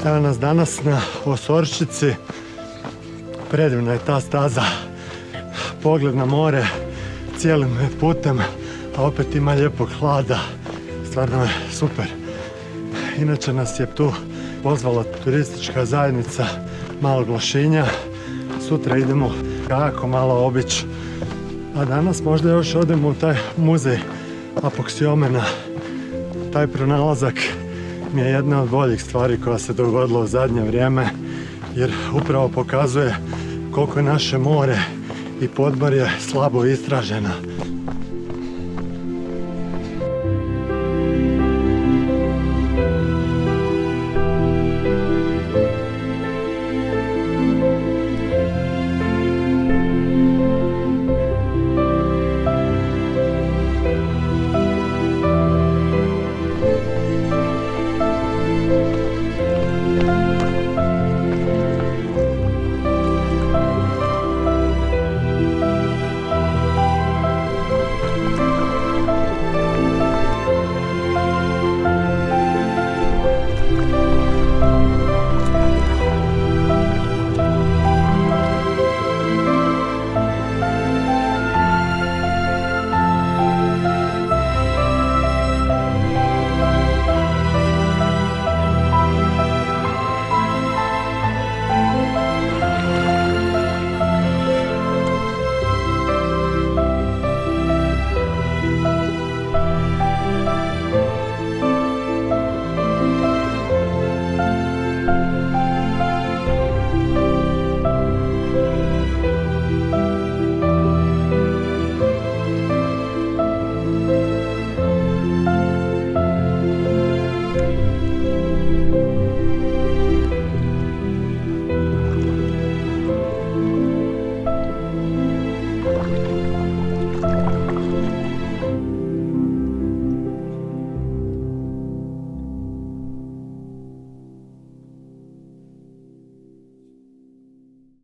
Evo nas danas na Osorčici. Predivna je ta staza. Pogled na more cijelim putem, a opet ima lijepog hlada. Stvarno je super. Inače nas je tu pozvala turistička zajednica Malog Lošinja. Sutra idemo jako malo obići. A danas možda još odemo u taj muzej Apoksiomena. Taj pronalazak mi je jedna od boljih stvari koja se dogodila u zadnje vrijeme, jer upravo pokazuje koliko je naše more i podmorje slabo istražena.